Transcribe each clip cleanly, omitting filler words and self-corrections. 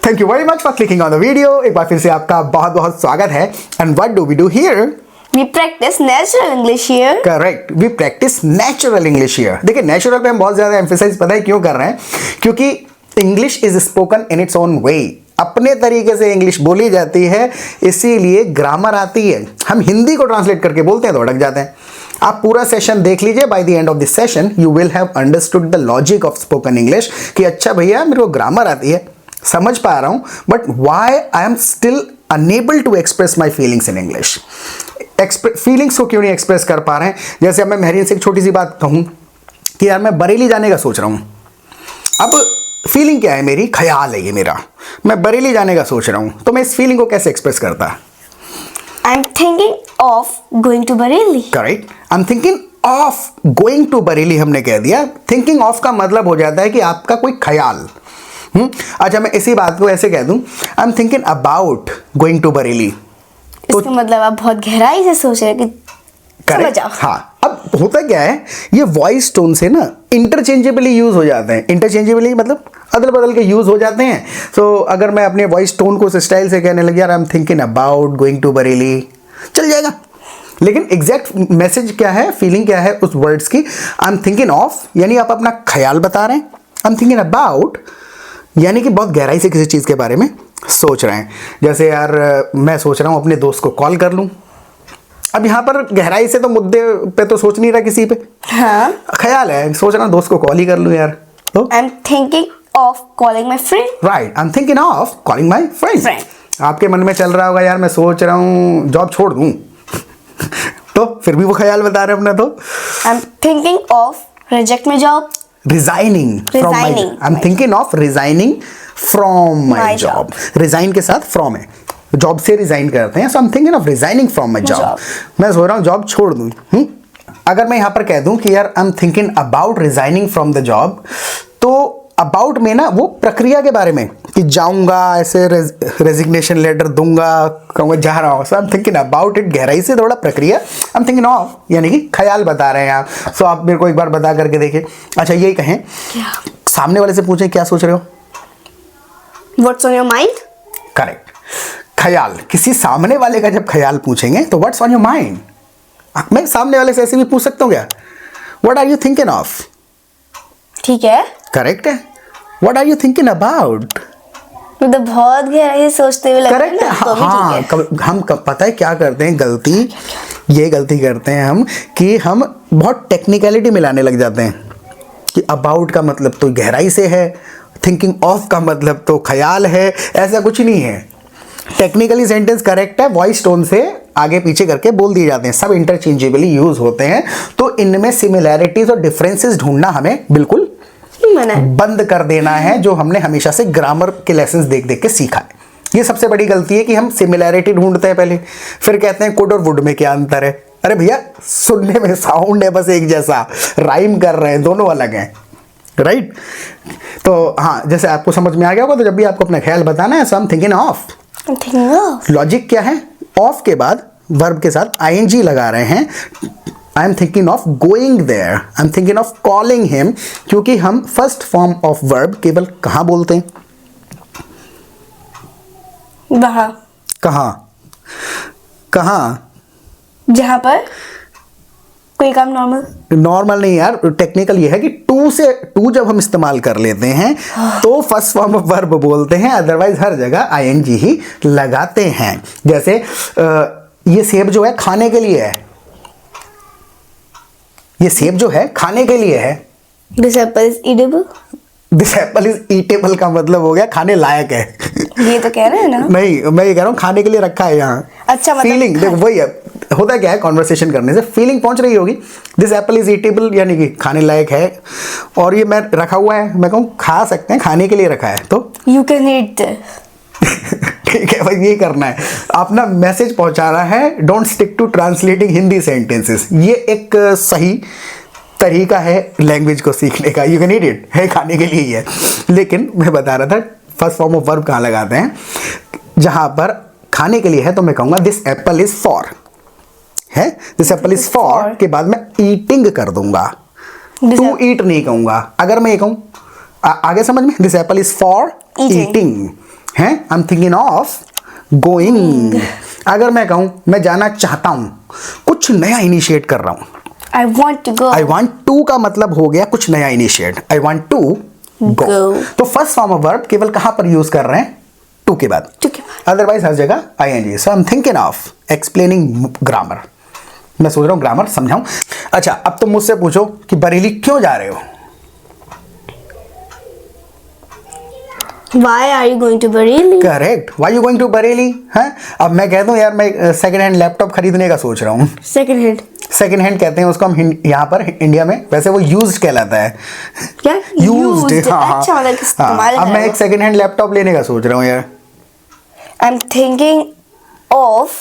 Thank you very much for clicking on the video. एक बार फिर से आपका बहुत बहुत स्वागत है। And what do we do here? We practice natural English here. Correct, we practice natural English here. देखिए नेचुरल पे हम बहुत ज्यादा एम्फेसाइज पता है क्यों कर रहे हैं? क्योंकि English is spoken in its own way. अपने तरीके से इंग्लिश बोली जाती है, इसीलिए ग्रामर आती है। हम हिंदी को ट्रांसलेट करके बोलते हैं तो अटक जाते हैं। आप पूरा सेशन देख लीजिए, by the end of this session you will have understood the logic of spoken English कि अच्छा भैया मेरे को ग्रामर आती है, समझ पा रहा हूं, but why I am still unable to express my feelings in English. Feelings को क्यों नहीं एक्सप्रेस कर पा रहे हैं? जैसे अब मैं मेहरीन से एक छोटी सी बात कहूं कि यार मैं बरेली जाने का सोच रहा हूं। अब फीलिंग क्या है मेरी? ख्याल है ये मेरा, मैं बरेली जाने का सोच रहा हूं, तो मैं इस फीलिंग को कैसे एक्सप्रेस करता? I'm thinking of going to Bareilly. Correct, I am thinking of going to Bareilly हमने कह दिया। थिंकिंग ऑफ का मतलब हो जाता है कि आपका कोई ख्याल। अच्छा, मैं इसी बात को ऐसे कह दूं, I am thinking about going to Bareilly. इसका मतलब आप बहुत गहराई से सोच रहे हैं कि समझ जाओ। हाँ, अब होता क्या है, ये वॉइस टोन से ना इंटरचेंजेबली यूज हो जाते हैं। इंटरचेंजेबली मतलब अदल बदल के यूज हो जाते हैं। सो अगर मैं अपने वॉइस टोन को उस स्टाइल से कहने लग यार I am thinking about going to Bareilly, चल जाएगा। लेकिन एग्जैक्ट मैसेज क्या है, फीलिंग क्या है उस वर्ड्स की? आई एम थिंकिंग ऑफ यानी आप अपना ख्याल बता रहे हैं, आई एम थिंकिंग अबाउट यानी कि बहुत गहराई से किसी चीज़ के बारे में सोच रहे हैं। जैसे यार मैं सोच रहा हूँ अपने दोस्त को कॉल कर लूँ। अब यहाँ पर गहराई से तो मुद्दे पे तो सोच नहीं रहा किसी पे, हाँ, ख्याल है, सोच रहा हूँ दोस्त को कॉल ही कर लूँ यार। तो I'm thinking of calling my friend. Right, I am thinking of calling my friend. Friend. आपके मन में चल रहा होगा यार मैं सोच रहा हूँ जॉब छोड़ दूँ तो फिर भी वो ख्याल बता रहे अपना। तो I'm thinking of reject my job. Resigning from my, Resigning. I am thinking of resigning from my My job. job. Resign के साथ फ्रॉम है, जॉब से रिजाइन करते हैं। So I am thinking of resigning from my job. Job. मैं सोच रहा हूँ जॉब छोड़ दूँ। अगर मैं यहाँ पर कह दूँ कि यार I am thinking about resigning from the job, तो अबाउट में ना वो प्रक्रिया के बारे में कि जाऊंगा, ऐसे रेजिग्नेशन लेटर दूंगा, कहूँगा जा रहा हूँ। So I am thinking about it, गहराई से थोड़ा प्रक्रिया। आई एम थिंकिंग ऑफ यानी कि ख्याल बता रहे हैं आप। सो आप मेरे को एक बार बता करके देखिए। अच्छा यही कहें, सामने वाले से पूछें क्या सोच रहे हो? What's on your mind? Correct, ख्याल। किसी सामने वाले का जब ख्याल पूछेंगे तो व्हाट्स ऑन योर माइंड। मैं सामने वाले से ऐसे भी पूछ सकता हूँ क्या? What are you thinking of? ठीक है, करेक्ट है। What are you thinking about? मतलब बहुत गहराई से सोचते हुए लग रहा है करेक्ट। ना, तो भी हाँ, ठीक है। हम पता है क्या करते हैं गलती, ये गलती करते हैं हम कि हम बहुत टेक्निकलिटी मिलाने लग जाते हैं कि अबाउट का मतलब तो गहराई से है, थिंकिंग ऑफ का मतलब तो ख्याल है। ऐसा कुछ नहीं है। टेक्निकली सेंटेंस करेक्ट है, वॉइस टोन से आगे पीछे करके बोल दिए जाते हैं, सब इंटरचेंजेबली यूज होते हैं। तो इनमें सिमिलैरिटीज और डिफरेंसेस ढूंढना हमें बिल्कुल मना है। बंद कर देना है, जो हमने हमेशा से ग्रामर के लेसन्स देख देख के सीखा है। ये सबसे बड़ी गलती है कि हम सिमिलैरिटी ढूंढते हैं पहले, फिर कहते हैं कुड और वुड में क्या अंतर है। अरे भैया सुनने में साउंड है बस एक जैसा, राइम कर रहे हैं, दोनों अलग हैं, राइट? तो हाँ, जैसे आपको समझ में आ गया होगा। तो जब भी आपको अपना ख्याल बताना है, so I am thinking of. I'm thinking of. Logic क्या है? ऑफ के बाद वर्ब के साथ आईएनजी लगा रहे हैं। I am thinking of going there, I am thinking of calling him, क्योंकि हम फर्स्ट फॉर्म ऑफ वर्ब केवल कहाँ बोलते हैं? वहाँ, कहाँ कहाँ? जहाँ पर कोई काम नॉर्मल नहीं यार, टेक्निकल ये है कि टू जब हम इस्तेमाल कर लेते हैं तो फर्स्ट फॉर्म ऑफ वर्ब बोलते हैं, अदरवाइज हर जगह आईएनजी ही लगाते हैं। जैसे ये सेब जो है खाने के लिए है, ये सेब जो है खाने के लिए है। This apple is eatable. This apple is eatable का मतलब हो गया खाने लायक है। ये तो कह रहे हैं ना। नहीं, मैं ये कह रहा हूँ खाने के लिए रखा है यहाँ। अच्छा, मतलब फीलिंग देखो वही है, होता क्या है कॉन्वर्सेशन करने से फीलिंग पहुंच रही होगी। दिस एप्पल इज ईटेबल यानी कि खाने लायक है, और ये मैं रखा हुआ है, मैं कहूँ खा सकते हैं, खाने के लिए रखा है तो You can eat this. ठीक है भाई, ये करना है, अपना मैसेज पहुंचाना है। Don't stick to translating Hindi sentences. ये एक सही तरीका है लैंग्वेज को सीखने का। यू कैन ईट इट है, खाने के लिए ही है। लेकिन मैं बता रहा था फर्स्ट फॉर्म ऑफ वर्ब कहाँ लगाते हैं? जहां पर खाने के लिए है तो मैं कहूंगा दिस एप्पल इज फॉर, है दिस एप्पल इज फॉर के बाद मैं ईटिंग कर दूंगा, टू ईट नहीं कहूंगा। अगर मैं ये कहूं आगे समझ में, this apple is for eating हैं, I am thinking of going. अगर मैं कहूं मैं जाना चाहता हूं, कुछ नया इनिशिएट कर रहा हूं। I want to go. I want to का मतलब हो गया कुछ नया initiate, I want to go. Go. तो फर्स्ट फॉर्म ऑफ वर्ब केवल कहां पर यूज कर रहे हैं? टू के बाद, To के बाद। अदरवाइज हर जगह ing। So I am thinking of explaining grammar. मैं सोच रहा हूं ग्रामर समझाऊं। अच्छा, अब तुम मुझसे पूछो कि बरेली क्यों जा रहे हो? Why are you going to Bareilly? Correct, why you going to Bareilly? है, अब मैं कह दूं यार मैं सेकंड हैंड लैपटॉप खरीदने का सोच रहा हूं। Second hand. सेकंड हैंड कहते हैं उसको हम यहाँ पर इंडिया में, वैसे वो यूज्ड कहलाता है। क्या? यूज्ड, हाँ हाँ। अच्छा, मतलब इस्तेमाल अब मैं है एक सेकंड हैंड लैपटॉप लेने का सोच रहा हूँ यार। I'm thinking of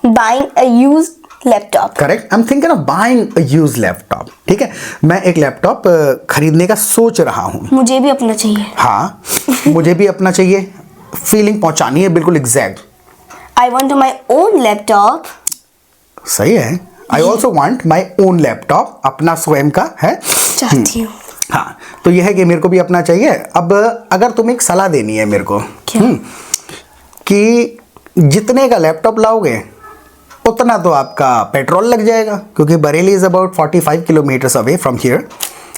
buying a used laptop. Correct, I am thinking of buying a used laptop. ठीक है, मैं एक लैपटॉप खरीदने का सोच रहा हूँ। मुझे भी अपना चाहिए। हाँ, मुझे भी अपना चाहिए। फीलिंग पहुंचानी है बिल्कुल exact. I want my own laptop. सही है। I also want my own laptop, अपना स्वयं का है। चाहती हूँ। हाँ, तो यह है कि मेरे को भी अपना चाहिए। अब अगर तुम्हें एक सलाह देनी है मेरे को, क्या? कि जितने का लैपटॉप लाओगे उतना तो आपका पेट्रोल लग जाएगा, क्योंकि Bareilly is about 45 kilometres away from here.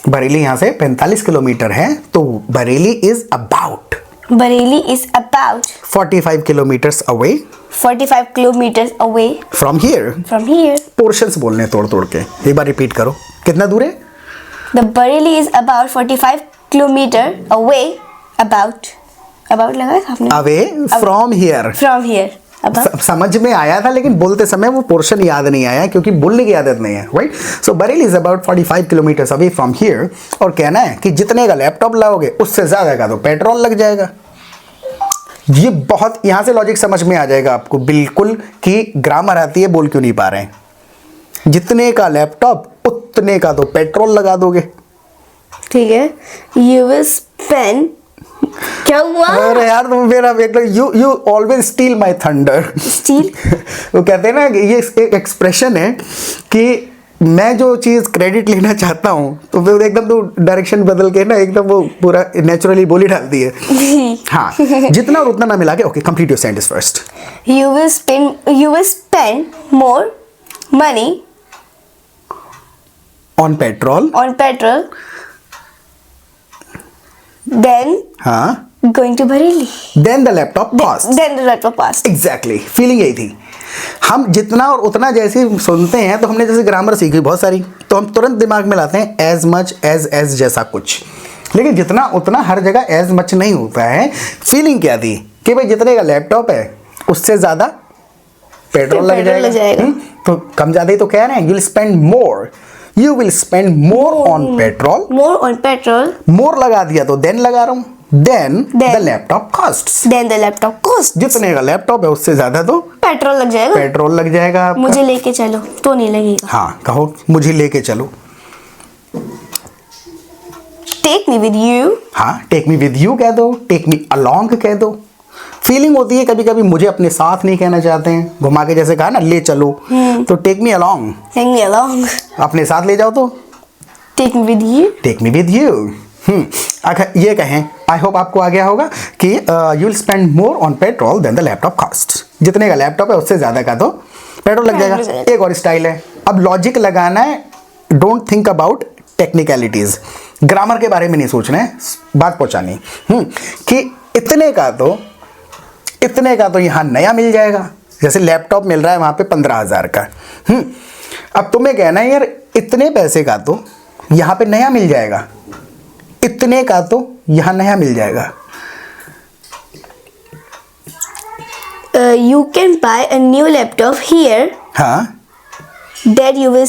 Bareilly यहाँ से 45 किलोमीटर है, तो Bareilly is about Bareilly is about 45 kilometres away 45 kilometers away from here. from here. Portions बोलने तोड़ तोड़ के, एक बार रिपीट करो, कितना दूर है? The Bareilly is about 45 kilometer away. About लगा था आपने? Away from here. From here. About. समझ में आया था, लेकिन बोलते समय वो पोर्शन याद नहीं आया, क्योंकि बोलने की आदत नहीं है, right? So Bareilly is about 45 kilometres away from here. और कहना है कि जितने का लैपटॉप लाओगे उससे ज्यादा का तो पेट्रोल लग जाएगा। ये बहुत, यहां से लॉजिक समझ में आ जाएगा आपको बिल्कुल कि ग्रामर आती है, बोल क्यों नहीं पा रहे हैं। जितने का लैपटॉप उतने का तो पेट्रोल लगा दोगे। ठीक है। You will spend. क्या हुआ? अरे यार तुम मेरा you always steel my thunder. Steal. वो कहते हैं ना कि ये एक एक्सप्रेशन है कि मैं जो चीज़ क्रेडिट लेना चाहता हूँ तो फिर एकदम तो डायरेक्शन बदल के ना एकदम वो पूरा नेचुरली बोली डालती है। हाँ, जितना और उतना ना मिला के। Okay, complete your sentence first. You will spend more money on petrol. on petrol than हाँ, going to Bareilly. Then the laptop cost. Then the laptop cost. Exactly, feeling यही थी। हम जितना और उतना जैसे सुनते हैं, तो हमने जैसे ग्रामर सीखी बहुत सारी, तो हम तुरंत दिमाग में लाते हैं एज मच एज जैसा कुछ। लेकिन जितना उतना हर जगह एज मच नहीं होता है। फीलिंग क्या थी कि भाई जितने का लैपटॉप है उससे ज्यादा पेट्रोल लग जाएगा। तो कम ज्यादा ही तो कह रहे हैं, you will spend more, you will spend more on petrol. More on petrol more लगा दिया तो देन लगा रहा हूं, than the laptop cost. than the laptop cost. जितने का लैपटॉप है उससे ज्यादा तो पेट्रोल लग जाएगा। पेट्रोल लग जाएगा आपका। मुझे लेके चलो तो नहीं लगेगा। हाँ, कहो मुझे लेके चलो। Take me with you. हाँ, टेक मी विद यू कह दो, टेक मी अलोंग कह दो। फीलिंग होती है कभी कभी मुझे अपने साथ नहीं कहना चाहते हैं, घुमा के जैसे कहा ना ले चलो, तो take me along, Take me along. अपने साथ ले जाओ तो Take me with you. Take me with you. अगर ये कहें, आई होप आपको आ गया होगा कि you will spend more on petrol than the laptop cost. जितने का लैपटॉप है उससे ज़्यादा का तो पेट्रोल लग जाएगा। एक और स्टाइल है, अब लॉजिक लगाना है, don't think about technicalities. Grammar के बारे में नहीं सोचना है, बात पहुँचानी कि इतने का तो यहाँ नया मिल जाएगा। जैसे लैपटॉप मिल रहा है वहाँ पे 15,000 का। अब तुम्हें कहना है यार इतने पैसे का तो यहाँ पे नया मिल जाएगा, इतने का तो यहाँ नया मिल जाएगा। You can buy a new laptop here हाँ, that you will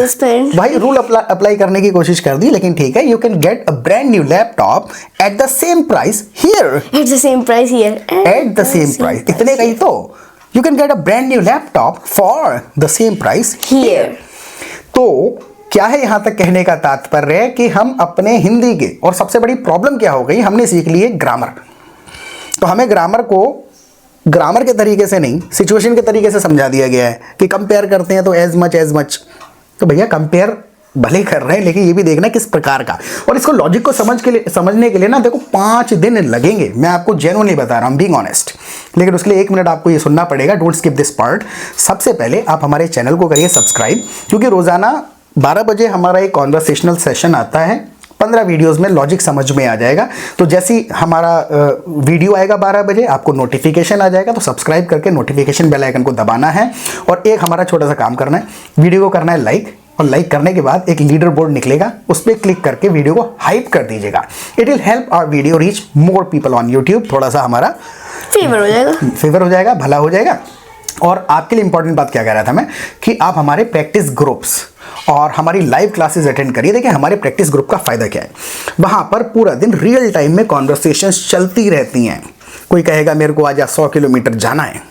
spend. भाई रूल अप्लाई करने की कोशिश कर दी, लेकिन ठीक है, you can get a brand new laptop at the same price here. At the same price here. At the same price, इतने का ही तो you can get a brand new laptop for the same price Here. तो क्या है यहाँ तक कहने का तात्पर्य कि हम अपने हिंदी के, और सबसे बड़ी प्रॉब्लम क्या हो गई, हमने सीख ली है ग्रामर। तो हमें ग्रामर को ग्रामर के तरीके से नहीं, सिचुएशन के तरीके से समझा दिया गया है कि कंपेयर करते हैं तो एज मच। तो भैया कंपेयर भले कर रहे हैं, लेकिन ये भी देखना किस प्रकार का। और इसको लॉजिक को समझने के लिए ना देखो 5 दिन लगेंगे, मैं आपको जेन्युइनली बता रहा हूँ, बीइंग ऑनेस्ट। लेकिन उसके लिए 1 मिनट आपको ये सुनना पड़ेगा, डोंट स्किप दिस पार्ट। सबसे पहले आप हमारे चैनल को करिए सब्सक्राइब, क्योंकि रोजाना 12 बजे हमारा एक कॉन्वर्सेशनल सेशन आता है। 15 वीडियोस में लॉजिक समझ में आ जाएगा। तो जैसे ही हमारा वीडियो आएगा 12 बजे आपको नोटिफिकेशन आ जाएगा, तो सब्सक्राइब करके नोटिफिकेशन बेल आइकन को दबाना है। और एक हमारा छोटा सा काम करना है, वीडियो को करना है लाइक, और लाइक करने के बाद एक लीडर बोर्ड निकलेगा, उस पर क्लिक करके वीडियो को हाइप कर दीजिएगा। It will help our video reach more people on YouTube. थोड़ा सा हमारा फेवर हो जाएगा, भला हो जाएगा। और आपके लिए इंपॉर्टेंट बात क्या कह रहा था मैं, कि आप हमारे प्रैक्टिस ग्रुप्स और हमारी लाइव क्लासेस अटेंड करिए। देखिए हमारे प्रैक्टिस ग्रुप का फायदा क्या है, वहां पर पूरा दिन रियल टाइम में कॉन्वर्सेशंस चलती रहती हैं। कोई कहेगा मेरे को आज 100 किलोमीटर जाना है,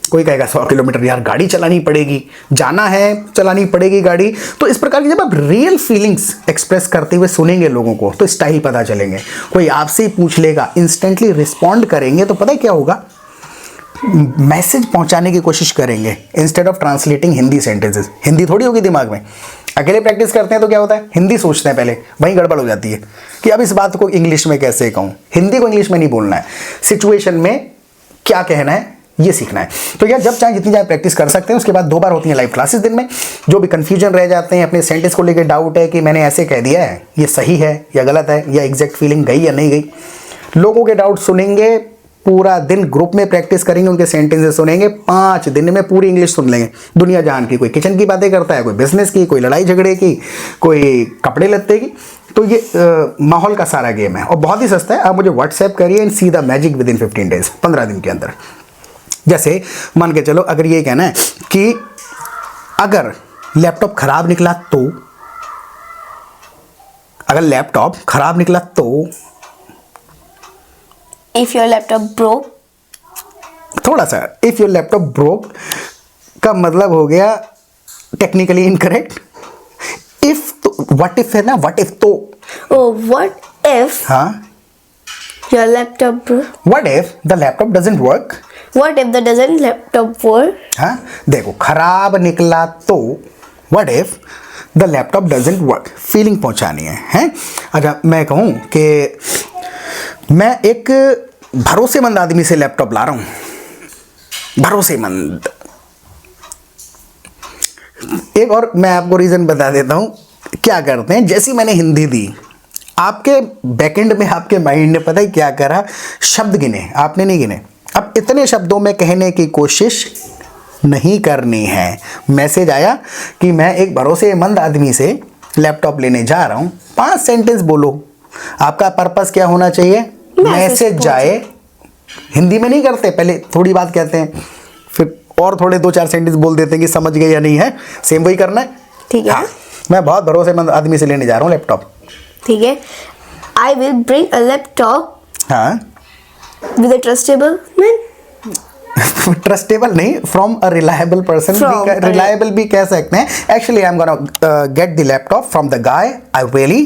कोई कहेगा 100 किलोमीटर यार गाड़ी चलानी पड़ेगी, जाना है चलानी पड़ेगी गाड़ी। तो इस प्रकार की जब आप रियल फीलिंग्स एक्सप्रेस करते हुए सुनेंगे लोगों को, तो स्टाइल पता चलेंगे। कोई आपसे ही पूछ लेगा, इंस्टेंटली रिस्पॉन्ड करेंगे, तो पता है क्या होगा, मैसेज पहुंचाने की कोशिश करेंगे instead of translating Hindi sentences. Hindi थोड़ी होगी दिमाग में। अकेले प्रैक्टिस करते हैं तो क्या होता है, हिंदी सोचते हैं पहले, वहीं गड़बड़ हो जाती है कि अब इस बात को इंग्लिश में कैसे कहूँ। हिंदी को इंग्लिश में नहीं बोलना है, सिचुएशन में क्या कहना है ये सीखना है। तो यार जब चाहे जितनी चाहे प्रैक्टिस कर सकते हैं। उसके बाद 2 बार होती हैं लाइव क्लासेस दिन में। जो भी कंफ्यूजन रह जाते हैं, अपने सेंटेंस को लेकर डाउट है कि मैंने ऐसे कह दिया है, ये सही है या गलत है, या एग्जैक्ट फीलिंग गई या नहीं गई, लोगों के डाउट सुनेंगे, पूरा दिन ग्रुप में प्रैक्टिस करेंगे, उनके सेंटेंसेस सुनेंगे। 5 दिन में पूरी इंग्लिश सुन लेंगे, दुनिया जहान की। कोई किचन की बातें करता है, कोई बिजनेस की, कोई लड़ाई झगड़े की, कोई कपड़े लत्ते की। तो ये माहौल का सारा गेम है और बहुत ही सस्ता है। आप मुझे व्हाट्सएप करिए and see the magic with in 15 days, 15 दिन के अंदर। जैसे मान के चलो, अगर ये कहना है कि अगर लैपटॉप खराब निकला तो, अगर लैपटॉप खराब निकला तो, इफ योर लैपटॉप ब्रोक, थोड़ा सा इफ योर लैपटॉप ब्रोक का मतलब हो गया टेक्निकली इनकरेक्ट। इफ तो व्हाट इफ है ना, व्हाट इफ तो, ओ व्हाट इफ हाँ, your laptop broke, what if the laptop doesn't work, what if the doesn't laptop work. हाँ देखो, खराब निकला तो, what if the laptop doesn't work, feeling पहुंचानी है, हैं? अच्छा मैं कहूं कि मैं एक भरोसेमंद आदमी से लैपटॉप ला रहा हूं, भरोसेमंद। एक और मैं आपको रीजन बता देता हूं क्या करते हैं। जैसी मैंने हिंदी दी, आपके बैकएंड में आपके माइंड ने पता है क्या करा, शब्द गिने, आपने नहीं गिने। अब इतने शब्दों में कहने की कोशिश नहीं करनी है। मैसेज आया कि मैं एक भरोसेमंद आदमी से लैपटॉप लेने जा रहा हूं, 5 सेंटेंस बोलो। आपका पर्पस क्या होना चाहिए, मैसेज जाए। हिंदी में नहीं करते, पहले थोड़ी बात कहते हैं, फिर और थोड़े 2-4 सेंटेंस बोल देते हैं कि समझ गए या नहीं है। सेम वही करना है, ठीक है। हाँ, मैं बहुत भरोसेमंद आदमी से लेने जा रहा हूँ लैपटॉप, ठीक है। I will bring a laptop हाँ, with a trustable man. Trustable नहीं, from a reliable person, reliable भी कह सकते हैं। Actually I am gonna get the laptop from the guy I really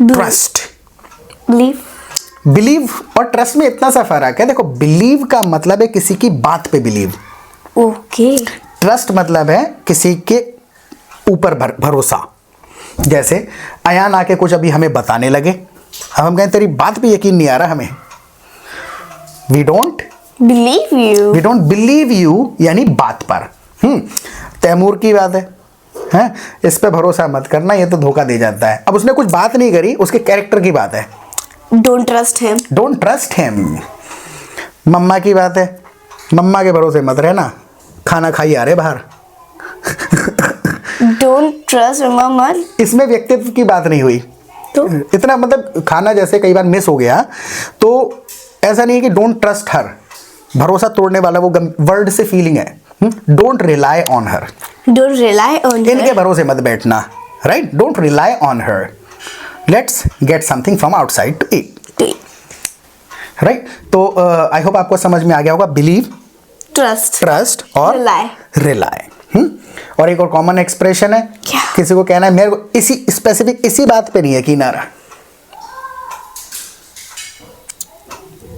trust. Believe और ट्रस्ट में इतना सा फर्क है। देखो, बिलीव का मतलब है किसी की बात पे बिलीव, ओके। ट्रस्ट मतलब है किसी के ऊपर भरोसा। जैसे अयान आके कुछ अभी हमें बताने लगे, अब हम कहें तेरी बात पे यकीन नहीं आ रहा हमें, वी डोंट बिलीव यू, यानी बात पर। तैमूर की बात है, इस पे भरोसा मत करना, ये तो धोखा दे जाता है। अब उसने कुछ बात नहीं करी, उसके कैरेक्टर की बात है, डोंट ट्रस्ट हिम। मम्मा की बात है, मम्मा के भरोसे मत रहना, खाना खाई आ रहे बाहर। डोंट ट्रस्ट मम्मा। इसमें व्यक्तित्व की बात नहीं हुई, तो इतना मतलब खाना जैसे कई बार मिस हो गया, तो ऐसा नहीं है कि डोंट ट्रस्ट हर, भरोसा तोड़ने वाला वो वर्ड से फीलिंग है। डोंट रिलाई ऑन हर, इनके भरोसे मत बैठना, right? Don't rely on her, let's get something from outside to eat, right? तो आई होप आपको समझ में आ गया होगा। बिलीव, ट्रस्ट और रिलाई। और एक और कॉमन एक्सप्रेशन है, क्या? किसी को कहना है मेरे को इसी स्पेसिफिक इसी बात पे नहीं यकीन आ रहा,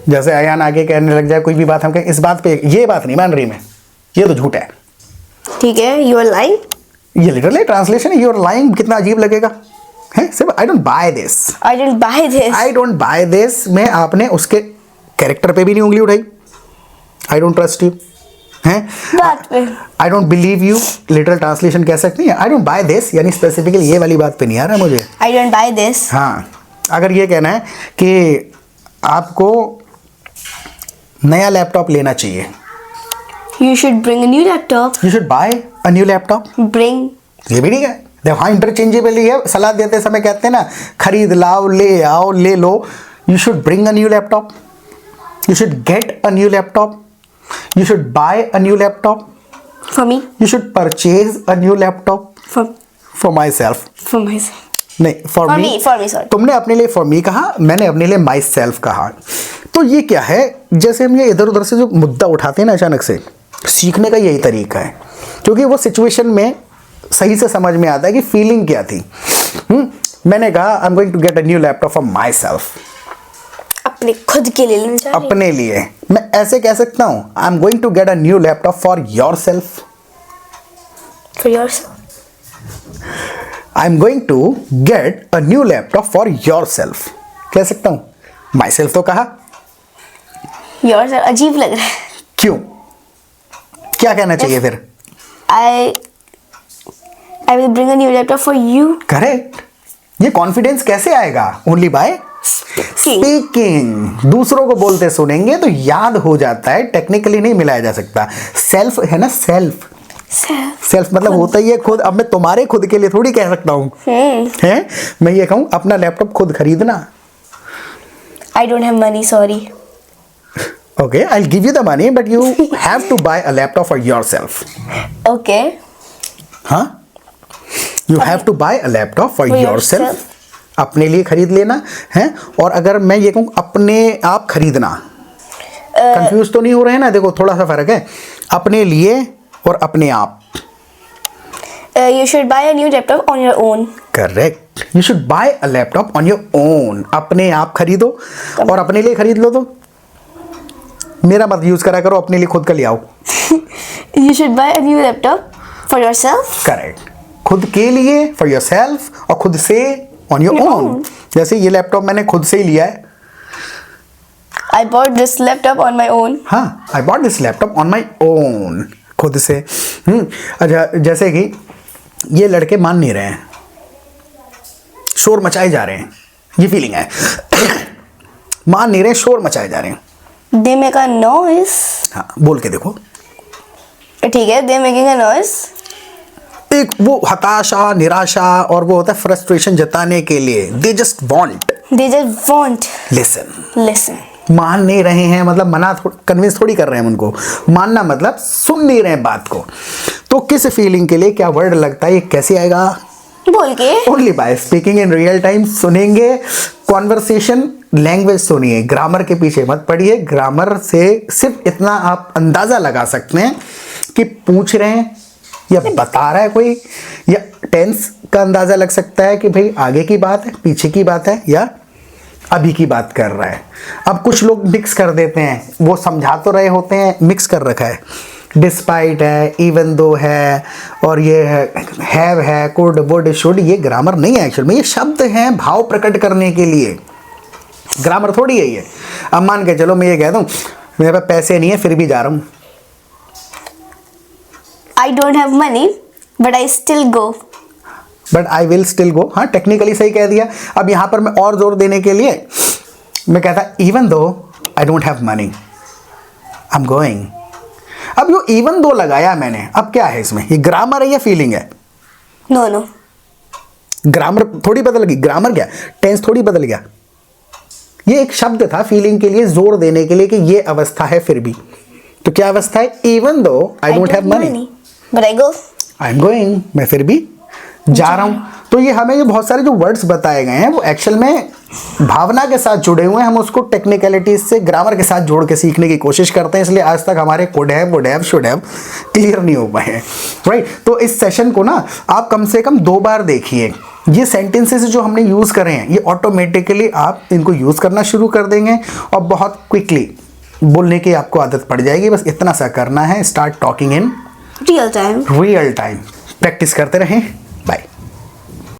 जैसे अयान आगे कहने लग जाए कोई भी बात, हम कहें इस बात पे, ये बात नहीं मान रही मैं, ये तो झूठ है, ठीक है, यू आर लाइंग, ये लिटरली ट्रांसलेशन है, यूर लाइंग, कितना अजीब लगेगा है सिर्फ I don't by this, I didn't buy this. I don't by this में आपने उसके कैरेक्टर पे भी नहीं उंगली उठाई, आई डोंट ट्रस्ट यू हैं, बात पे I don't believe you, literal translation कह सकती है, आई डोंट बाय दिस यानी स्पेसिफिकली ये वाली बात पे नहीं आ रहा मुझे। I don't buy this. हाँ, अगर ये कहना है कि आपको नया लैपटॉप लेना चाहिए, You should bring a new laptop. You should buy a new laptop, Bring. ये भी ठीक है। देखो हाँ, इंटरचेंजेबल ही है, सलाह देते समय कहते हैं ना खरीद लाओ, ले आओ, ले लो। You should bring a new laptop, you should get a new laptop, you should buy a new laptop, For me. You should purchase a new laptop for myself, For myself. नहीं for For me, me. For me. Sorry. तुमने अपने लिए for me कहा, मैंने अपने लिए my self कहा। तो ये क्या है, जैसे हम ये इधर उधर से जो मुद्दा उठाते हैं ना अचानक से, सीखने का यही तरीका है, क्योंकि वो सिचुएशन में सही से समझ में आता है कि फीलिंग क्या थी। मैंने कहा I am going to get a new laptop for myself, अपने खुद के लिए लेना चाह रही अपने लिए। मैं ऐसे कह सकता हूँ I am going to get a new laptop for yourself, For yourself. I am going to get a new laptop for yourself कह सकता हूँ, माई सेल्फ तो कहा, Yourself अजीब लग रहा है। क्यों, क्या कहना चाहिए फिर? I will bring a new laptop for you. Correct. ये कॉन्फिडेंस कैसे आएगा? Only by speaking. दूसरों को बोलते सुनेंगे तो याद हो जाता है, टेक्निकली नहीं मिलाया जा सकता। सेल्फ है ना, सेल्फ सेल्फ मतलब होता ही है खुद। अब मैं तुम्हारे खुद के लिए थोड़ी कह सकता हूँ है, मैं ये कहूँ अपना लैपटॉप खुद खरीदना। I don't have money, sorry. Okay, I'll give you the money, but you have to buy a laptop for yourself. Okay. हाँ, you have to buy a laptop for yourself. अपने लिए खरीद लेना है। और अगर मैं ये कहूँ अपने आप खरीदना, कंफ्यूज तो नहीं हो रहे हैं ना? देखो थोड़ा सा फर्क है अपने लिए और अपने आप। You should buy a new laptop on your own. Correct, you should buy a laptop on your own. अपने आप खरीदो और अपने लिए खरीद लो। तो मेरा मत यूज करा करो, अपने लिए खुद का ले आओ। You should buy a new laptop for yourself. Correct, खुद के लिए फॉर योर सेल्फ और खुद से ऑन योर ओन। जैसे ये लैपटॉप मैंने खुद से ही लिया है। I bought this laptop on my own. हाँ, I bought this laptop on my own, खुद से। अच्छा, जैसे कि ये लड़के मान नहीं रहे हैं, शोर मचाए जा रहे हैं, ये फीलिंग है। मान नहीं रहे, शोर मचाए जा रहे हैं। They make a noise. हाँ, बोल के देखो। ठीक है, they making a noise. एक वो हताशा, निराशा और वो होता है फ्रस्ट्रेशन जताने के लिए। They just want, They just want listen. listen. मान नहीं रहे हैं मतलब मना, कन्विंस थोड़ी कर रहे हैं उनको। मानना मतलब सुन नहीं रहे हैं बात को। तो किस फीलिंग के लिए क्या वर्ड लगता है, ये कैसे आएगा? बोल के only by speaking in real time. सुनेंगे कॉन्वर्सेशन, लैंग्वेज सुनिए, ग्रामर के पीछे मत पड़िए। ग्रामर से सिर्फ इतना आप अंदाजा लगा सकते हैं कि पूछ रहे हैं या बता रहा है कोई, या टेंस का अंदाजा लग सकता है कि भाई आगे की बात है, पीछे की बात है, या अभी की बात कर रहा है। अब कुछ लोग मिक्स कर देते हैं, वो समझा तो रहे होते हैं, मिक्स कर रखा है। डिस्पाइट है, इवन दो है, और ये हैव है, कुड, वुड, शुड। ये ग्रामर नहीं है एक्चुअल में, ये शब्द हैं भाव प्रकट करने के लिए। ग्रामर थोड़ी है ये। अब मान के चलो मैं ये कह दूं मेरे पास पैसे नहीं है फिर भी जा रहा हूं। I don't have money, but I still go. But I will still go. हाँ, टेक्निकली सही कह दिया। अब यहां पर मैं और जोर देने के लिए मैं कहता even though I don't have money I am going. अब यो इवन दो लगाया मैंने, अब क्या है इसमें? ये ग्रामर है या फीलिंग है? No, no. ग्रामर थोड़ी बदल गई, ग्रामर क्या, टेंस थोड़ी बदल गया। ये एक शब्द था फीलिंग के लिए, जोर देने के लिए कि ये अवस्था है फिर भी। तो क्या अवस्था है? Even though I don't have money but I go. I am going, मैं फिर भी जा रहा हूं। तो ये हमें जो बहुत सारे जो वर्ड्स बताए गए हैं वो एक्चुअल में भावना के साथ जुड़े हुए हैं। हम उसको टेक्निकलिटीज से ग्रामर के साथ जोड़ के सीखने की कोशिश करते हैं, इसलिए आज तक हमारे could have, would have, should have clear नहीं हो पाए हैं, राइट? तो इस सेशन को ना आप कम से कम 2 बार देखिए। ये सेंटेंसेस जो हमने यूज करे हैं ये ऑटोमेटिकली आप इनको यूज करना शुरू कर देंगे और बहुत क्विकली बोलने की आपको आदत पड़ जाएगी। बस इतना सा करना है, start talking in Real time. Real time. Practice करते रहें।